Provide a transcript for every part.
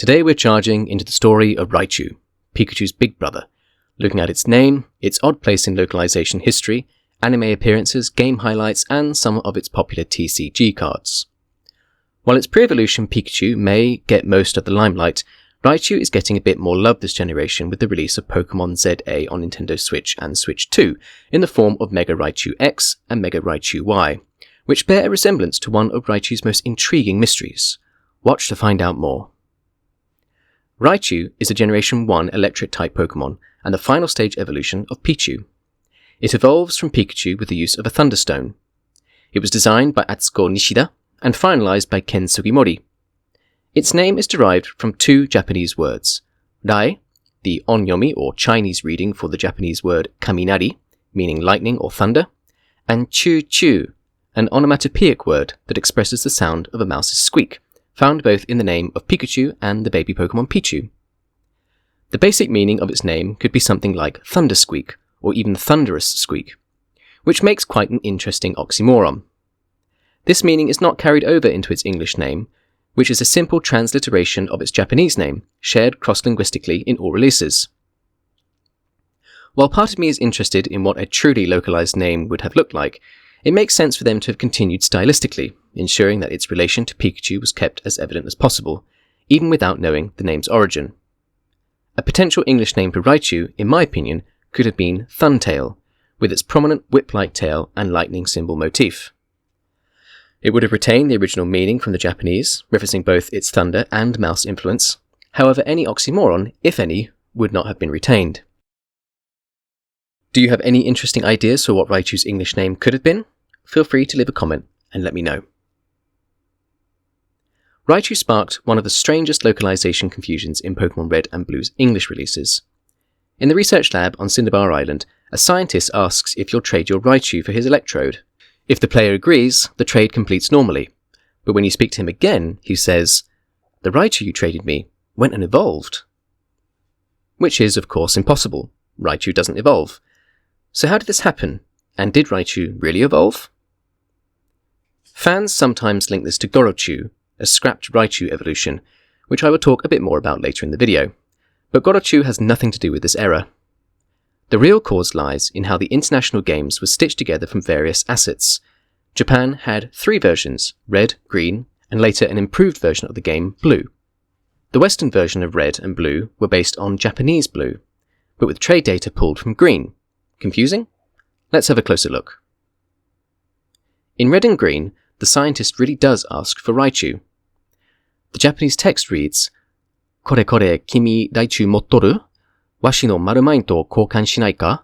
Today we're charging into the story of Raichu, Pikachu's big brother, looking at its name, its odd place in localization history, anime appearances, game highlights, and some of its popular TCG cards. While its pre-evolution Pikachu may get most of the limelight, Raichu is getting a bit more love this generation with the release of Pokemon ZA on Nintendo Switch and Switch 2, in the form of Mega Raichu X and Mega Raichu Y, which bear a resemblance to one of Raichu's most intriguing mysteries. Watch to find out more. Raichu is a Generation 1 Electric-type Pokemon and the final stage evolution of Pichu. It evolves from Pikachu with the use of a Thunderstone. It was designed by Atsuko Nishida and finalized by Ken Sugimori. Its name is derived from two Japanese words, Rai, the onyomi or Chinese reading for the Japanese word kaminari, meaning lightning or thunder, and chu-chu, an onomatopoeic word that expresses the sound of a mouse's squeak, found both in the name of Pikachu and the baby Pokemon Pichu. The basic meaning of its name could be something like thunder squeak or even thunderous squeak, which makes quite an interesting oxymoron. This meaning is not carried over into its English name, which is a simple transliteration of its Japanese name, shared cross-linguistically in all releases. While part of me is interested in what a truly localized name would have looked like, it makes sense for them to have continued stylistically, ensuring that its relation to Pikachu was kept as evident as possible, even without knowing the name's origin. A potential English name for Raichu, in my opinion, could have been Thuntail, with its prominent whip-like tail and lightning symbol motif. It would have retained the original meaning from the Japanese, referencing both its thunder and mouse influence. However, any oxymoron, if any, would not have been retained. Do you have any interesting ideas for what Raichu's English name could have been? Feel free to leave a comment and let me know. Raichu sparked one of the strangest localization confusions in Pokemon Red and Blue's English releases. In the research lab on Cinderbar Island, a scientist asks if you'll trade your Raichu for his Electrode. If the player agrees, the trade completes normally, but when you speak to him again, he says, "The Raichu you traded me went and evolved." Which is, of course, impossible. Raichu doesn't evolve. So how did this happen? And did Raichu really evolve? Fans sometimes link this to Gorochu, a scrapped Raichu evolution, which I will talk a bit more about later in the video. But Gorochu has nothing to do with this error. The real cause lies in how the international games were stitched together from various assets. Japan had 3 versions, Red, Green, and later an improved version of the game, Blue. The Western version of Red and Blue were based on Japanese Blue, but with trade data pulled from Green. Confusing? Let's have a closer look. In Red and Green, the scientist really does ask for Raichu. The Japanese text reads, "Kore kore kimi Raichu mottoru? Washi no marumain to koukan shinai ka?"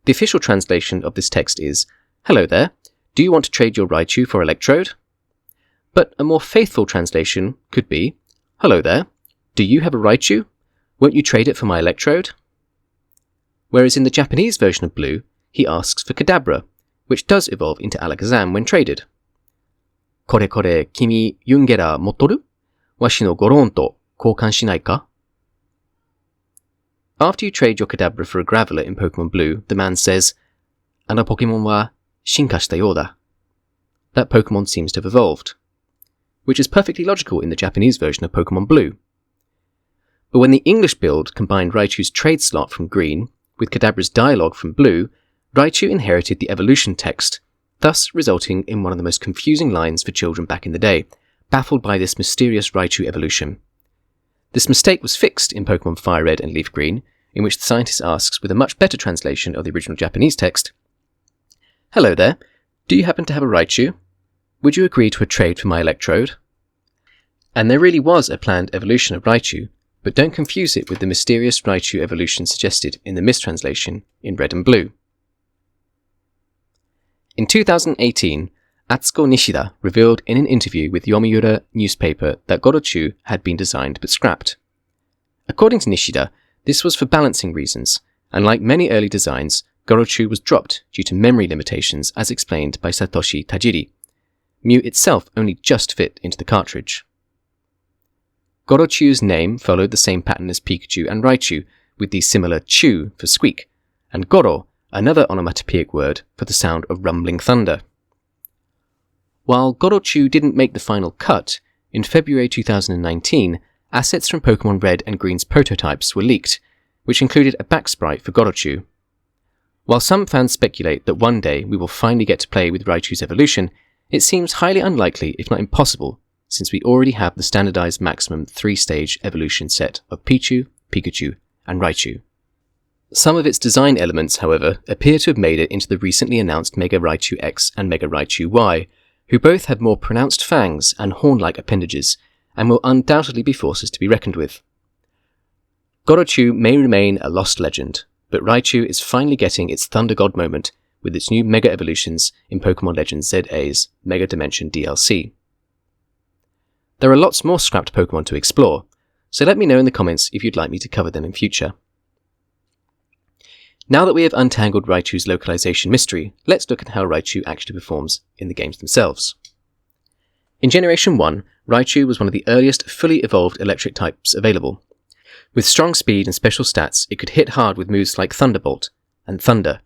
The official translation of this text is, "Hello there, do you want to trade your Raichu for Electrode?" But a more faithful translation could be, "Hello there, do you have a Raichu? Won't you trade it for my Electrode?" Whereas in the Japanese version of Blue, he asks for Kadabra, which does evolve into Alakazam when traded. "Kore kore kimi Yungera mottoru? Washi no goron to koukan shinai ka?" After you trade your Kadabra for a Graveler in Pokemon Blue, the man says, "Ano Pokemon wa shinka shita you da." That Pokemon seems to have evolved, which is perfectly logical in the Japanese version of Pokemon Blue. But when the English build combined Raichu's trade slot from Green with Kadabra's dialogue from Blue, Raichu inherited the evolution text, thus resulting in one of the most confusing lines for children back in the day, baffled by this mysterious Raichu evolution. This mistake was fixed in Pokemon Fire Red and Leaf Green, in which the scientist asks, with a much better translation of the original Japanese text, "Hello there, do you happen to have a Raichu? Would you agree to a trade for my Electrode?" And there really was a planned evolution of Raichu, but don't confuse it with the mysterious Raichu evolution suggested in the mistranslation in Red and Blue. In 2018, Atsuko Nishida revealed in an interview with Yomiuri newspaper that Gorochu had been designed but scrapped. According to Nishida, this was for balancing reasons, and like many early designs, Gorochu was dropped due to memory limitations as explained by Satoshi Tajiri. Mew itself only just fit into the cartridge. Gorochu's name followed the same pattern as Pikachu and Raichu, with the similar chu for squeak, and Goro, another onomatopoeic word for the sound of rumbling thunder. While Gorochu didn't make the final cut, in February 2019, assets from Pokemon Red and Green's prototypes were leaked, which included a back sprite for Gorochu. While some fans speculate that one day we will finally get to play with Raichu's evolution, it seems highly unlikely, if not impossible, since we already have the standardized maximum 3-stage evolution set of Pichu, Pikachu, and Raichu. Some of its design elements, however, appear to have made it into the recently announced Mega Raichu X and Mega Raichu Y, who both have more pronounced fangs and horn-like appendages, and will undoubtedly be forces to be reckoned with. Gorochu may remain a lost legend, but Raichu is finally getting its Thunder God moment with its new Mega Evolutions in Pokemon Legends ZA's Mega Dimension DLC. There are lots more scrapped Pokemon to explore, so let me know in the comments if you'd like me to cover them in future. Now that we have untangled Raichu's localization mystery, let's look at how Raichu actually performs in the games themselves. In Generation 1, Raichu was one of the earliest fully evolved electric types available. With strong speed and special stats, it could hit hard with moves like Thunderbolt and Thunder.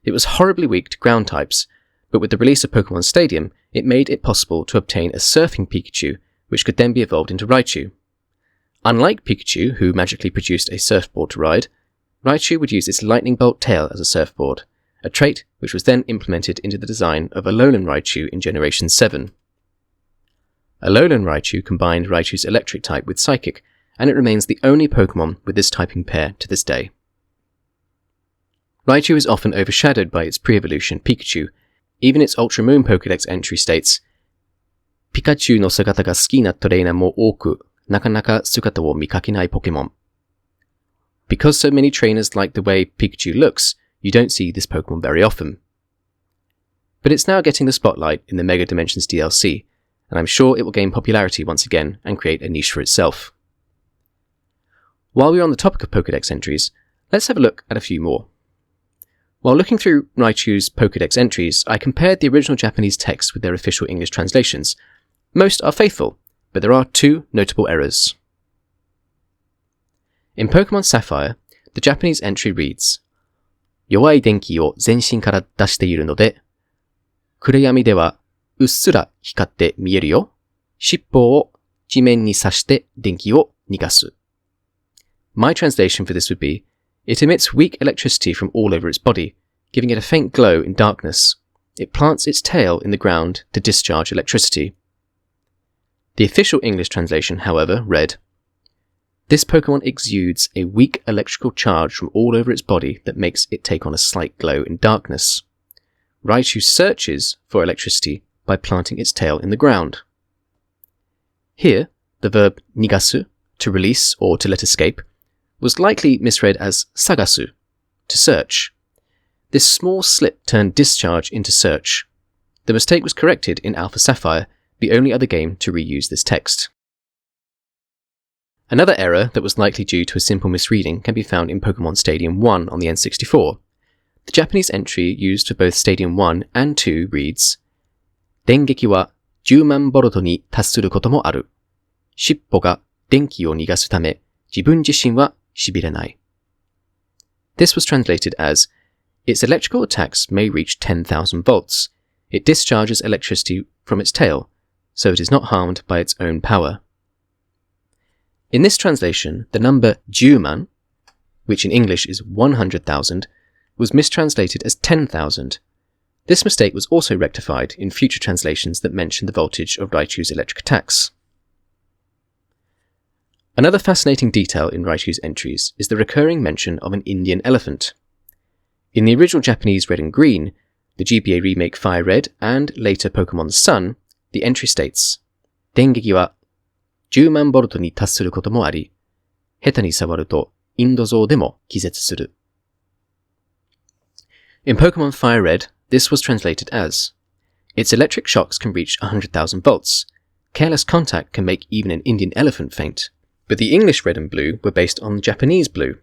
It was horribly weak to ground types, but with the release of Pokemon Stadium, it made it possible to obtain a surfing Pikachu, which could then be evolved into Raichu. Unlike Pikachu, who magically produced a surfboard to ride, Raichu would use its lightning bolt tail as a surfboard, a trait which was then implemented into the design of Alolan Raichu in Generation 7. Alolan Raichu combined Raichu's electric type with Psychic, and it remains the only Pokemon with this typing pair to this day. Raichu is often overshadowed by its pre-evolution Pikachu. Even its Ultra Moon Pokédex entry states, Pikachu no sugata ga suki na toreina mo oku, nakanaka sugata wo mikakenai Pokemon. Because so many trainers like the way Pikachu looks, you don't see this Pokemon very often. But it's now getting the spotlight in the Mega Dimensions DLC, and I'm sure it will gain popularity once again and create a niche for itself. While we're on the topic of Pokédex entries, let's have a look at a few more. While looking through Raichu's Pokédex entries, I compared the original Japanese text with their official English translations. Most are faithful, but there are two notable errors. In Pokemon Sapphire, the Japanese entry reads, 弱い電気を全身から出しているので、暗闇ではうっすら光って見えるよ。尻尾を地面に刺して電気を逃がす。My translation for this would be, it emits weak electricity from all over its body, giving it a faint glow in darkness. It plants its tail in the ground to discharge electricity. The official English translation, however, read, this Pokemon exudes a weak electrical charge from all over its body that makes it take on a slight glow in darkness. Raichu searches for electricity by planting its tail in the ground. Here, the verb nigasu, to release or to let escape, was likely misread as sagasu, to search. This small slip turned discharge into search. The mistake was corrected in Alpha Sapphire, the only other game to reuse this text. Another error that was likely due to a simple misreading can be found in Pokemon Stadium 1 on the N64. The Japanese entry used for both Stadium 1 and 2 reads, 電撃は10万ボルトに達することもある。尻尾が電気を逃がすため、自分自身は痺れない。This was translated as, its electrical attacks may reach 10,000 volts. It discharges electricity from its tail, so it is not harmed by its own power. In this translation, the number 10,000, which in English is 100,000, was mistranslated as 10,000. This mistake was also rectified in future translations that mention the voltage of Raichu's electric attacks. Another fascinating detail in Raichu's entries is the recurring mention of an Indian elephant. In the original Japanese Red and Green, the GBA remake Fire Red, and later Pokemon Sun, the entry states, 電撃は10万ボルトに達することもあり、下手に触るとインド象でも気絶する。In Pokemon Fire Red, this was translated as, its electric shocks can reach 100,000 volts. Careless contact can make even an Indian elephant faint. But the English Red and Blue were based on the Japanese Blue,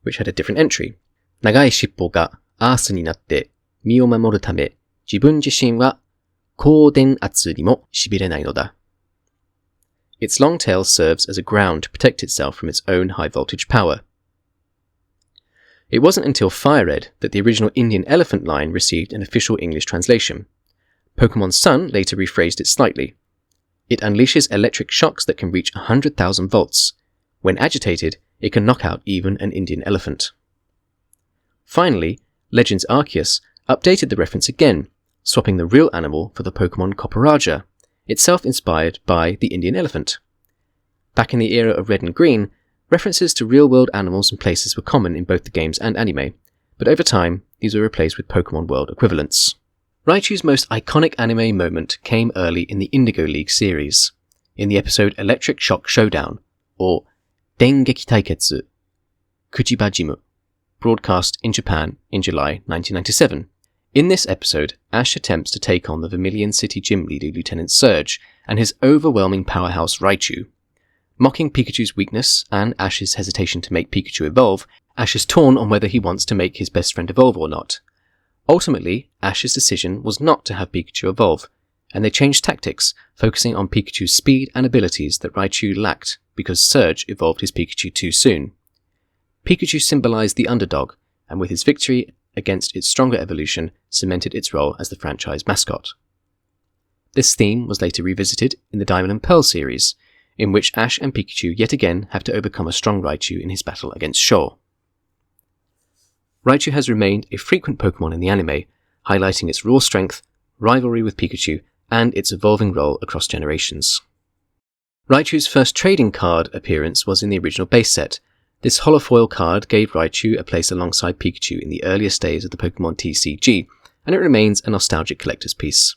which had a different entry. 長い尻尾がアースになって身を守るため、自分自身は高電圧にも痺れないのだ。Its long tail serves as a ground to protect itself from its own high voltage power. It wasn't until Fire Red that the original Indian elephant line received an official English translation. Pokemon Sun later rephrased it slightly. It unleashes electric shocks that can reach 100,000 volts. When agitated, it can knock out even an Indian elephant. Finally, Legends Arceus updated the reference again, swapping the real animal for the Pokemon Copperajah, itself inspired by the Indian elephant. Back in the era of Red and Green, references to real-world animals and places were common in both the games and anime, but over time, these were replaced with Pokemon World equivalents. Raichu's most iconic anime moment came early in the Indigo League series, in the episode Electric Shock Showdown, or Dengeki Taiketsu Kuchibajimu, broadcast in Japan in July 1997. In this episode, Ash attempts to take on the Vermilion City Gym Leader Lieutenant Surge and his overwhelming powerhouse Raichu. Mocking Pikachu's weakness and Ash's hesitation to make Pikachu evolve, Ash is torn on whether he wants to make his best friend evolve or not. Ultimately, Ash's decision was not to have Pikachu evolve, and they changed tactics, focusing on Pikachu's speed and abilities that Raichu lacked because Surge evolved his Pikachu too soon. Pikachu symbolized the underdog, and with his victory against its stronger evolution, cemented its role as the franchise mascot. This theme was later revisited in the Diamond and Pearl series, in which Ash and Pikachu yet again have to overcome a strong Raichu in his battle against Shaw. Raichu has remained a frequent Pokemon in the anime, highlighting its raw strength, rivalry with Pikachu, and its evolving role across generations. Raichu's first trading card appearance was in the original base set. This holofoil card gave Raichu a place alongside Pikachu in the earliest days of the Pokemon TCG, and it remains a nostalgic collector's piece.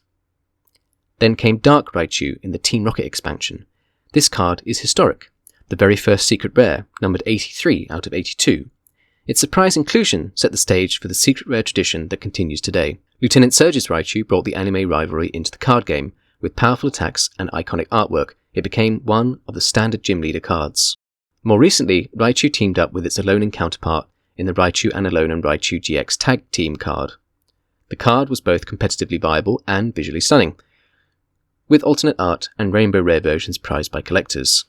Then came Dark Raichu in the Team Rocket expansion. This card is historic, the very first secret rare, numbered 83 out of 82. Its surprise inclusion set the stage for the secret rare tradition that continues today. Lieutenant Surge's Raichu brought the anime rivalry into the card game. With powerful attacks and iconic artwork, it became one of the standard gym leader cards. More recently, Raichu teamed up with its Alolan counterpart in the Raichu and Alolan Raichu GX Tag Team card. The card was both competitively viable and visually stunning, with alternate art and rainbow rare versions prized by collectors.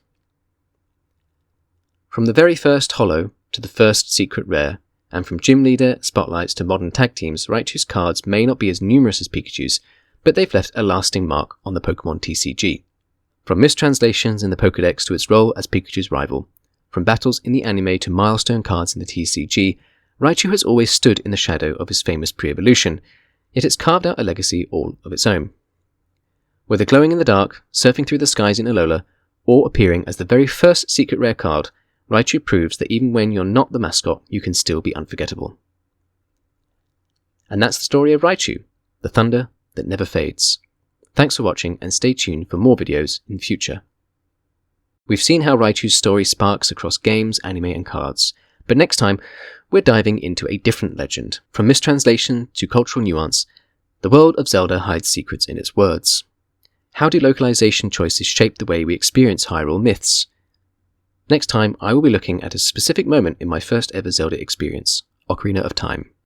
From the very first holo to the first secret rare, and from gym leader spotlights to modern tag teams, Raichu's cards may not be as numerous as Pikachu's, but they've left a lasting mark on the Pokemon TCG. From mistranslations in the Pokédex to its role as Pikachu's rival, from battles in the anime to milestone cards in the TCG, Raichu has always stood in the shadow of his famous pre-evolution, yet it's carved out a legacy all of its own. Whether glowing in the dark, surfing through the skies in Alola, or appearing as the very first secret rare card, Raichu proves that even when you're not the mascot, you can still be unforgettable. And that's the story of Raichu, the thunder that never fades. Thanks for watching, and stay tuned for more videos in the future. We've seen how Raichu's story sparks across games, anime and cards, but next time we're diving into a different legend. From mistranslation to cultural nuance, the world of Zelda hides secrets in its words. How do localization choices shape the way we experience Hyrule myths? Next time I will be looking at a specific moment in my first ever Zelda experience, Ocarina of Time.